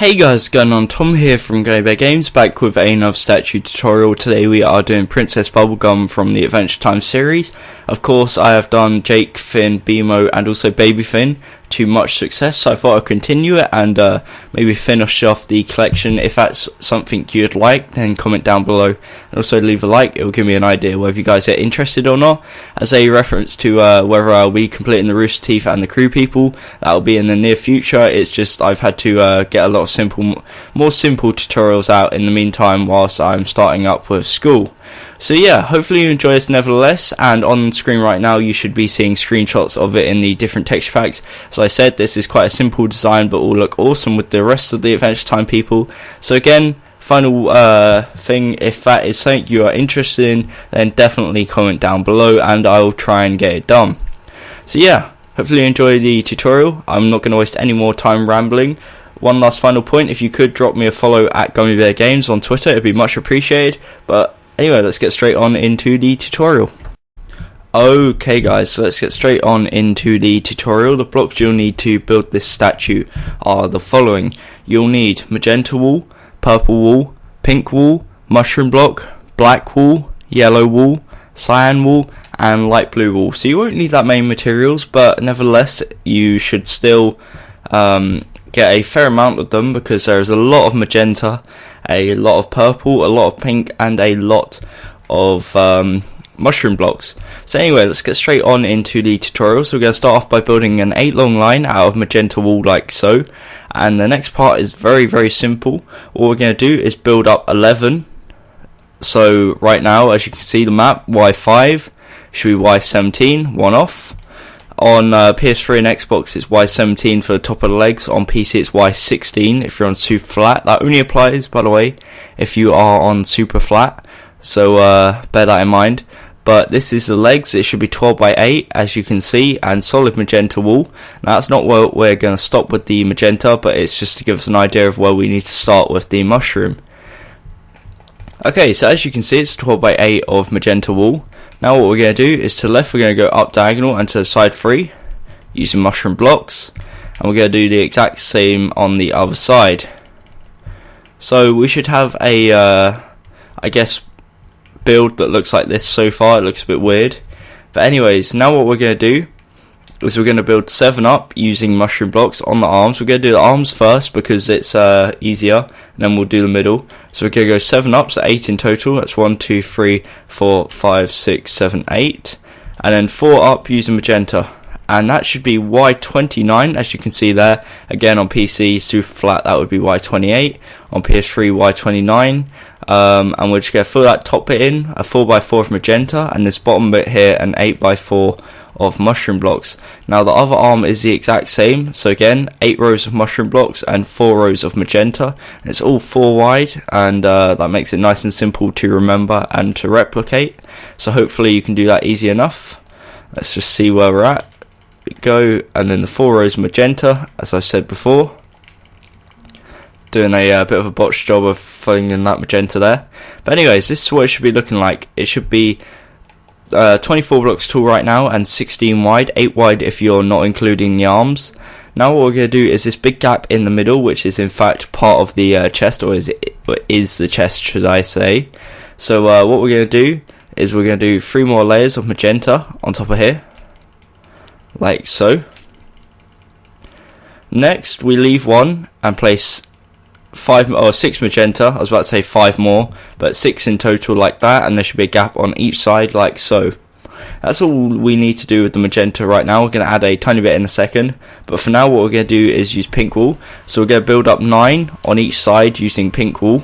Hey guys, what's going on? Tom here from Gummy Games, back with another statue tutorial. Today we are doing Princess Bubblegum from the Adventure Time series. Of course, I have done Jake, Finn, BMO and also Baby Finn to much success, so I thought I'd continue it and maybe finish off the collection. If that's something you'd like, then comment down below and also leave a like. It will give me an idea whether you guys are interested or not. As a reference to whether I'll be completing the Rooster Teeth and the Crew People, that will be in the near future. It's just I've had to get a lot of more simple tutorials out in the meantime whilst I'm starting up with school. So yeah, hopefully you enjoy this nevertheless, and on screen right now you should be seeing screenshots of it in the different texture packs. As I said, this is quite a simple design but will look awesome with the rest of the Adventure Time people. So again, final thing, if that is something you are interested in, then definitely comment down below and I will try and get it done. So yeah, hopefully you enjoy the tutorial. I'm not going to waste any more time rambling. One last final point, if you could drop me a follow at Gummy Games on Twitter, it'd be much appreciated. But anyway, let's get straight on into the tutorial. Okay guys, so let's get straight on into the tutorial. The blocks you'll need to build this statue are the following. You'll need magenta wool, purple wool, pink wool, mushroom block, black wool, yellow wool, cyan wool and light blue wool. So you won't need that many materials, but nevertheless you should still get a fair amount of them because there is a lot of magenta, a lot of purple, a lot of pink and a lot of mushroom blocks. So anyway, let's get straight on into the tutorial. So we're going to start off by building an 8 long line out of magenta wool like so, and the next part is very simple. All we're going to do is build up 11. So right now, as you can see the map, Y5 should be Y17, one off. On PS3 and Xbox it's Y17 for the top of the legs. On PC it's Y16 if you're on super flat. That only applies, by the way, if you are on super flat, so bear that in mind. But this is the legs. It should be 12 by 8 as you can see, and solid magenta wool. Now that's not where we're going to stop with the magenta, but it's just to give us an idea of where we need to start with the mushroom. Okay, so as you can see it's 12 by 8 of magenta wool. Now what we're going to do is to the left we're going to go up diagonal and to the side 3 using mushroom blocks, and we're going to do the exact same on the other side. So we should have a I guess build that looks like this. So far it looks a bit weird, but anyways, now what we're going to do is we're going to build 7 up using mushroom blocks on the arms. We're going to do the arms first because it's easier, and then we'll do the middle. So we're going to go 7 up, so 8 in total. That's 1, 2, 3, 4, 5, 6, 7, 8, and then 4 up using magenta, and that should be Y29 as you can see there. Again on PC super flat that would be Y28, on PS3 Y29, and we're just going to fill that top bit in, a 4x4 of magenta, and this bottom bit here an 8x4 of mushroom blocks. Now the other arm is the exact same, so again 8 rows of mushroom blocks and 4 rows of magenta. It's all 4 wide, and that makes it nice and simple to remember and to replicate, so hopefully you can do that easy enough. Let's just see where we're at. We go, and then the 4 rows of magenta as I said before, doing a bit of a botched job of filling in that magenta there. But anyways, this is what it should be looking like. It should be 24 blocks tall right now and 16 wide, 8 wide if you're not including the arms. Now what we're going to do is this big gap in the middle, which is in fact part of the chest, or is the chest should I say. So what we're going to do is we're going to do 3 more layers of magenta on top of here, like so. Next we leave 1 and place 5 or 6 magenta. I was about to say 5 more, but 6 in total like that, and there should be a gap on each side like so. That's all we need to do with the magenta right now. We're going to add a tiny bit in a second, but for now what we're going to do is use pink wool. So we're going to build up 9 on each side using pink wool.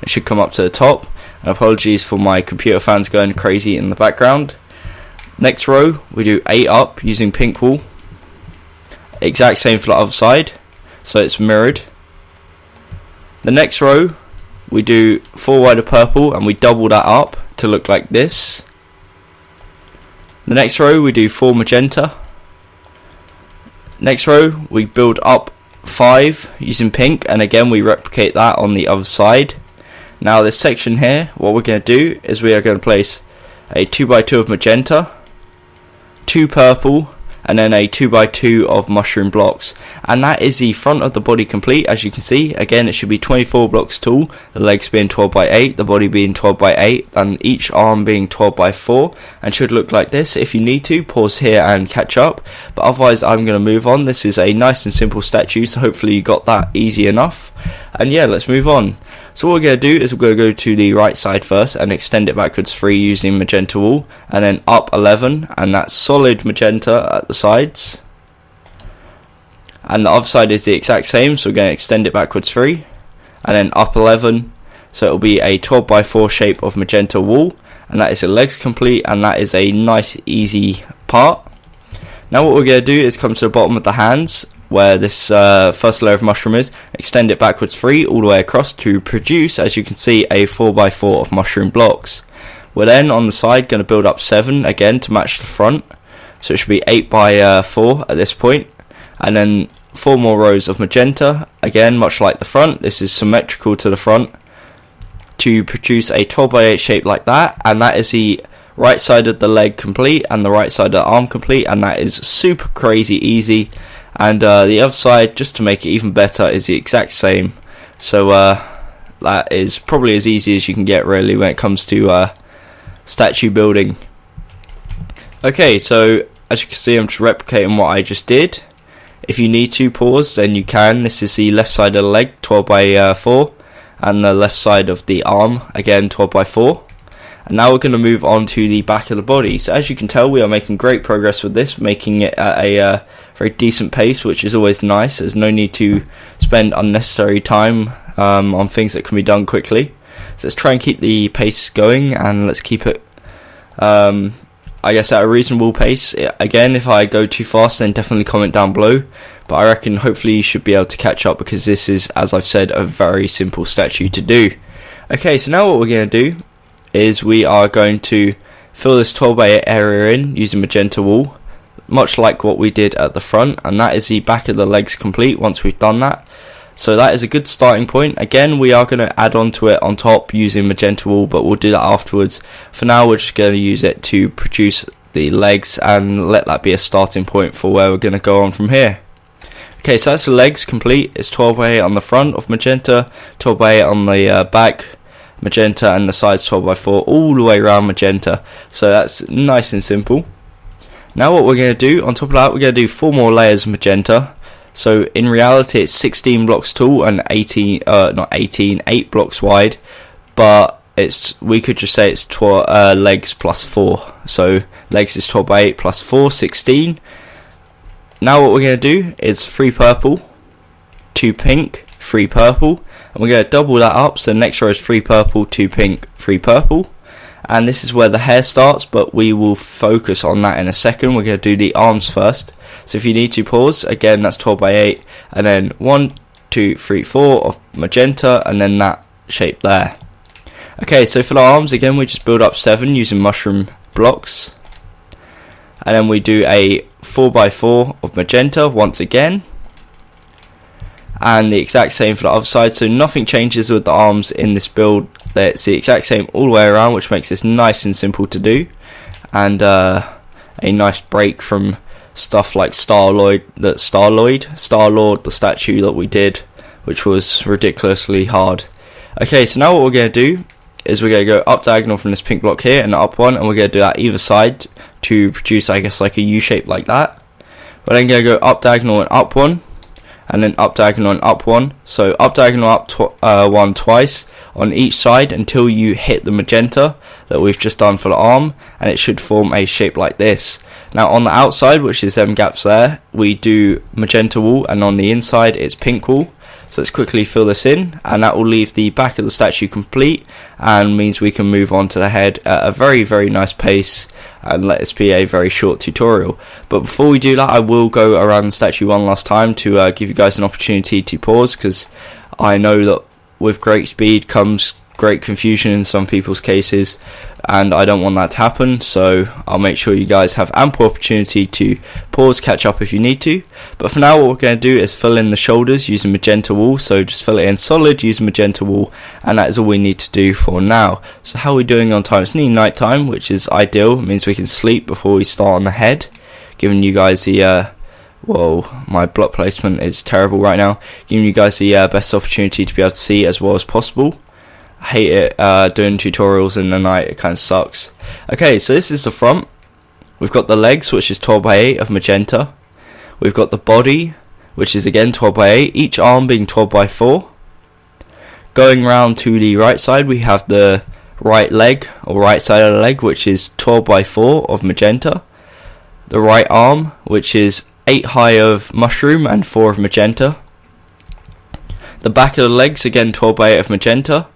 It should come up to the top, and apologies for my computer fans going crazy in the background. Next row we do 8 up using pink wool, exact same for the other side, so it's mirrored. The next row we do 4 wide of purple and we double that up to look like this. The next row we do 4 magenta. Next row we build up 5 using pink, and again we replicate that on the other side. Now this section here, what we're going to do is we are going to place a 2x2 of magenta, 2 purple and then a 2x2 of mushroom blocks, and that is the front of the body complete. As you can see, again, it should be 24 blocks tall, the legs being 12x8, the body being 12x8, and each arm being 12x4, and should look like this. If you need to, pause here and catch up, but otherwise I'm going to move on. This is a nice and simple statue, so hopefully you got that easy enough, and yeah, let's move on. So what we're going to do is we're going to go to the right side first and extend it backwards 3 using magenta wool, and then up 11, and that's solid magenta at the sides, and the other side is the exact same, so we're going to extend it backwards 3 and then up 11, so it'll be a 12x4 shape of magenta wool, and that is the legs complete, and that is a nice easy part. Now what we're going to do is come to the bottom of the hands where this first layer of mushroom is, extend it backwards 3 all the way across to produce, as you can see, a 4x4 of mushroom blocks. We're then on the side going to build up 7 again to match the front, so it should be 8x4 at this point, and then 4 more rows of magenta, again much like the front. This is symmetrical to the front to produce a 12x8 shape like that, and that is the right side of the leg complete and the right side of the arm complete, and that is super crazy easy. And the other side, just to make it even better, is the exact same. So that is probably as easy as you can get, really, when it comes to statue building. Okay, so as you can see, I'm just replicating what I just did. If you need to pause, then you can. This is the left side of the leg, 12x4, and the left side of the arm, again 12x4. And now we're going to move on to the back of the body. So as you can tell, we are making great progress with this, making it at a very decent pace, which is always nice. There's no need to spend unnecessary time on things that can be done quickly. So let's try and keep the pace going, and let's keep it, I guess, at a reasonable pace. Again, if I go too fast, then definitely comment down below. But I reckon hopefully you should be able to catch up, because this is, as I've said, a very simple statue to do. Okay, so now what we're going to do is we are going to fill this 12x8 area in using magenta wool, much like what we did at the front, and that is the back of the legs complete once we've done that. So that is a good starting point. Again, we are going to add on to it on top using magenta wool, but we'll do that afterwards. For now, we're just going to use it to produce the legs and let that be a starting point for where we're going to go on from here. Okay, so that's the legs complete. It's 12x8 on the front of magenta, 12x8 on the back magenta, and the sides 12x4 all the way around magenta. So that's nice and simple. Now what we're going to do on top of that, we're going to do 4 more layers of magenta. So in reality it's 16 blocks tall and 8 blocks wide, but we could just say it's legs plus 4. So legs is 12x8 plus 4, 16. Now what we're going to do is 3 purple, 2 pink, 3 purple, and we're going to double that up. So the next row is 3 purple, 2 pink, 3 purple, and this is where the hair starts, but we will focus on that in a second. We're going to do the arms first. So if you need to pause, again, that's 12x8, and then 1, 2, 3, 4 of magenta, and then that shape there. Okay, so for the arms, again, we just build up 7 using mushroom blocks, and then we do a 4x4 of magenta once again, and the exact same for the other side. So nothing changes with the arms in this build. It's the exact same all the way around, which makes this nice and simple to do, and a nice break from stuff like Star-Lord, the statue that we did, which was ridiculously hard. Okay, so now what we're going to do is we're going to go up diagonal from this pink block here and up one, and we're going to do that either side to produce, I guess, like a U shape like that. We're then going to go up diagonal and up one, and then up diagonal and up one. So up diagonal up one twice on each side until you hit the magenta that we've just done for the arm, and it should form a shape like this. Now on the outside, which is them gaps there, we do magenta wool, and on the inside it's pink wool. So let's quickly fill this in, and that will leave the back of the statue complete, and means we can move on to the head at a very, very nice pace, and let this be a very short tutorial. But before we do that, I will go around the statue one last time to give you guys an opportunity to pause, because I know that with great speed comes great confusion in some people's cases, and I don't want that to happen, so I'll make sure you guys have ample opportunity to pause, catch up if you need to. But for now, what we're going to do is fill in the shoulders using magenta wool, so just fill it in solid using magenta wool, and that is all we need to do for now. So how are we doing on time? It's nearly night time, which is ideal. It means we can sleep before we start on the head. giving you guys the whoa, my block placement is terrible right now, giving you guys the best opportunity to be able to see as well as possible. I hate it doing tutorials in the night, it kind of sucks. Okay, so this is the front. We've got the legs, which is 12 by 8 of magenta. We've got the body, which is again 12 by 8, each arm being 12 by 4. Going round to the right side, we have the right leg, or right side of the leg, which is 12 by 4 of magenta. The right arm, which is 8 high of mushroom and 4 of magenta. The back of the legs, again 12 by 8 of magenta.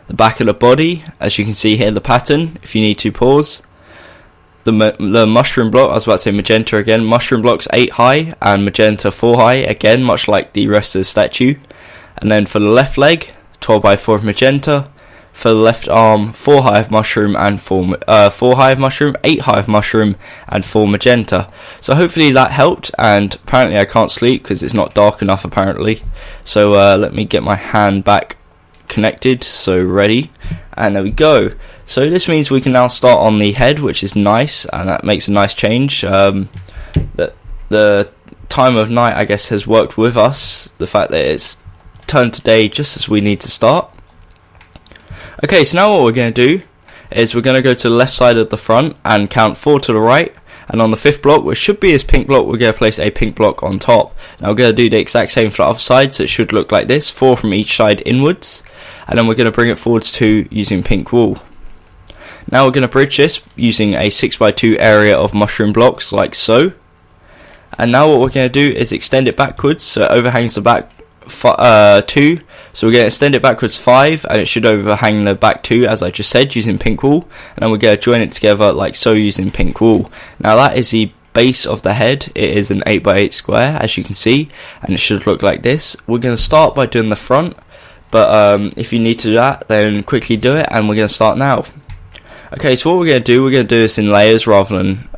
The back of the body, as you can see here, the pattern, if you need to pause. The mushroom block, I was about to say magenta again, mushroom blocks 8 high and magenta 4 high, again much like the rest of the statue. And then for the left leg, 12 by 4 of magenta. For the left arm, 4 high of mushroom and 4 high of mushroom, 8 high of mushroom and 4 magenta. So hopefully that helped, and apparently I can't sleep because it's not dark enough apparently. So let me get my hand back connected, so ready, and there we go. So this means we can now start on the head, which is nice, and that makes a nice change. The time of night, I guess, has worked with us, the fact that it's turned to day just as we need to start. Okay, so now what we're going to do is we're going to go to the left side of the front and count 4 to the right, and on the 5th block, which should be this pink block, we're going to place a pink block on top. Now we're going to do the exact same for the other side, so it should look like this, 4 from each side inwards, and then we're going to bring it forwards 2 using pink wool. Now we're going to bridge this using a 6x2 area of mushroom blocks like so. And now what we're going to do is extend it backwards so it overhangs the back 2. So we're going to extend it backwards 5, and it should overhang the back 2 as I just said using pink wool. And then we're going to join it together like so using pink wool. Now that is the base of the head. It is an 8x8 square as you can see, and it should look like this. We're going to start by doing the front, but if you need to do that, then quickly do it, and we're going to start now. Okay, so what we're going to do this in layers rather than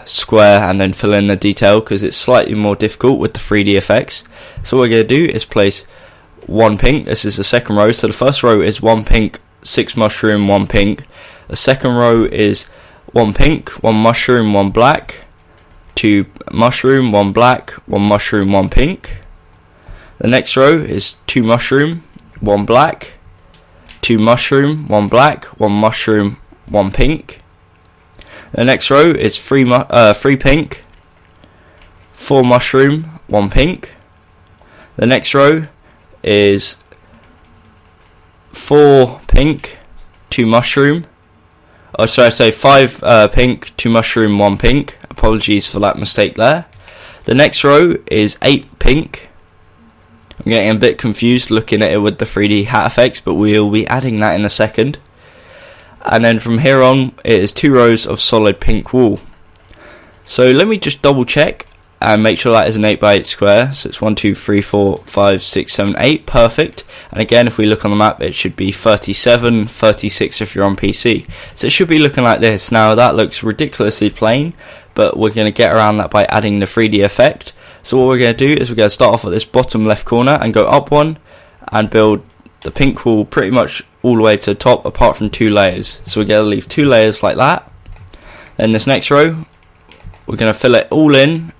square and then fill in the detail, because it's slightly more difficult with the 3D effects. So what we're going to do is place 1 pink. This is the second row. So the first row is 1 pink, 6 mushroom, 1 pink. The second row is 1 pink, 1 mushroom, 1 black, 2 mushroom, 1 black, 1 mushroom, 1 pink. The next row is 2 mushroom, 1 black, 2 mushroom, 1 black, 1 mushroom, 1 pink. The next row is 3 pink, 4 mushroom, 1 pink. The next row is 4 pink, 2 mushroom. Oh, sorry, I say 5 pink, 2 mushroom, 1 pink. Apologies for that mistake there. The next row is 8 pink. I'm getting a bit confused looking at it with the 3D hat effects, but we'll be adding that in a second. And then from here on, it is 2 rows of solid pink wool. So let me just double check and make sure that is an 8x8 square. So it's 1, 2, 3, 4, 5, 6, 7, 8. Perfect. And again, if we look on the map, it should be 37, 36 if you're on PC. So it should be looking like this. Now that looks ridiculously plain, but we're going to get around that by adding the 3D effect. So what we're going to do is we're going to start off at this bottom left corner and go up 1 and build the pink wool pretty much all the way to the top apart from 2 layers. So we're going to leave 2 layers like that. Then this next row, we're going to fill it all in.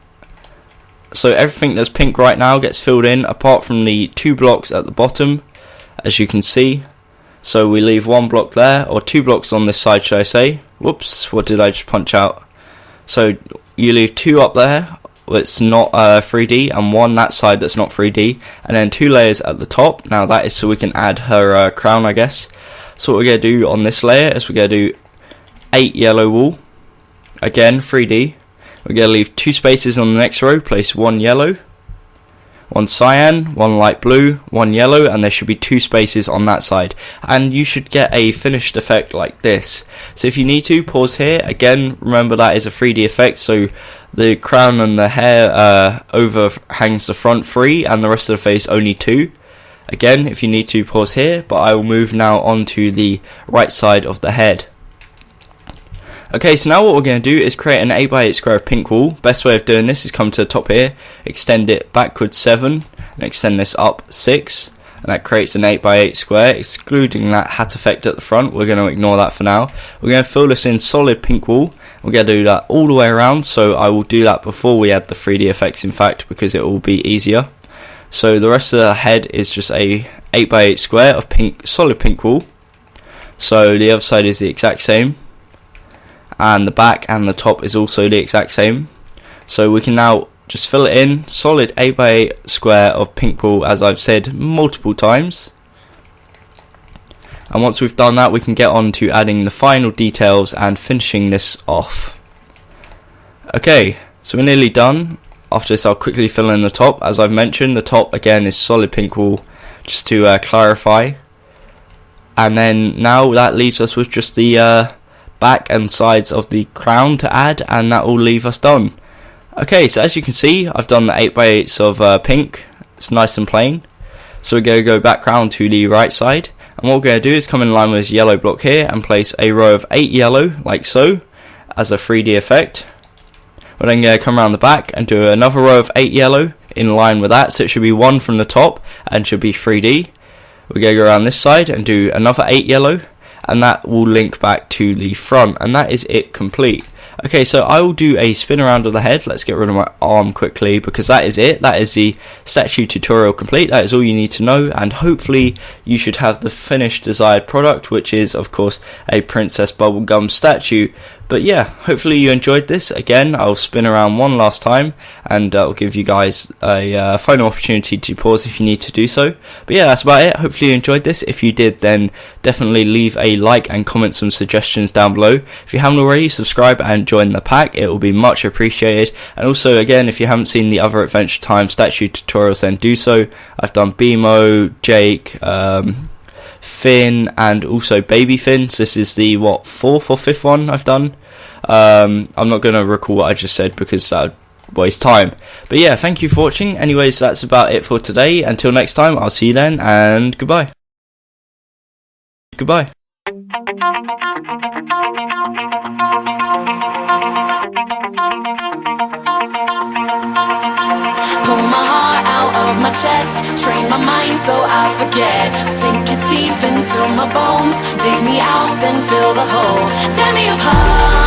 So everything that's pink right now gets filled in apart from the 2 blocks at the bottom, as you can see. So we leave 1 block there, or 2 blocks on this side should I say. Whoops, what did I just punch out? So you leave 2 up there, it's not 3D, and 1 that side that's not 3D, and then 2 layers at the top. Now that is so we can add her crown, I guess. So what we're going to do on this layer is we're going to do 8 yellow wool, again 3D. We're going to leave 2 spaces on the next row, place 1 yellow, 1 cyan, 1 light blue, 1 yellow, and there should be 2 spaces on that side. And you should get a finished effect like this. So if you need to, pause here. Again, remember that is a 3D effect, so the crown and the hair overhangs the front 3 and the rest of the face only 2. Again, if you need to, pause here, but I will move now onto the right side of the head. Okay, so now what we're going to do is create an 8x8 square of pink wool. Best way of doing this is come to the top here, extend it backwards 7, and extend this up 6. and that creates an 8x8 square, excluding that hat effect at the front. We're going to ignore that for now. We're going to fill this in solid pink wool. We're going to do that all the way around, so I will do that before we add the 3D effects, in fact, because it will be easier. So the rest of the head is just a 8x8 square of pink, solid pink wool. So the other side is the exact same, and the back and the top is also the exact same. So we can now just fill it in, solid 8x8 square of pink wool, as I've said multiple times. And once we've done that, we can get on to adding the final details and finishing this off. Okay, so we're nearly done. After this, I'll quickly fill in the top. As I've mentioned, the top again is solid pink wool, just to clarify. And then now that leaves us with just the back and sides of the crown to add, and that will leave us done. Okay, so as you can see, I've done the 8x8s of pink. It's nice and plain. So we're going to go back round to the right side, and what we're going to do is come in line with this yellow block here and place a row of 8 yellow, like so, as a 3D effect. We're then going to come around the back and do another row of 8 yellow in line with that, so it should be 1 from the top and should be 3D. We're going to go around this side and do another 8 yellow, and that will link back to the front, and that is it complete. Okay, so I will do a spin around of the head. Let's get rid of my arm quickly, because that is it. That is the statue tutorial complete. That is all you need to know, and hopefully you should have the finished desired product, which is of course a Princess Bubblegum statue. But yeah, hopefully you enjoyed this. Again, I'll spin around one last time, and I'll give you guys a final opportunity to pause if you need to do so. But yeah, that's about it. Hopefully you enjoyed this. If you did, then definitely leave a like and comment some suggestions down below. If you haven't already, subscribe and join the pack. It will be much appreciated. And also, again, if you haven't seen the other Adventure Time statue tutorials, then do so. I've done Bimo, Jake, Finn, and also Baby Finn. So this is the 4th or 5th one I've done. I'm not going to recall what I just said because that would waste time. But yeah, thank you for watching. Anyways, that's about it for today. Until next time, I'll see you then, and goodbye. Goodbye. Pull my heart out of my chest, train my mind so I forget. Sink your teeth into my bones, dig me out, then fill the hole. Tear me apart,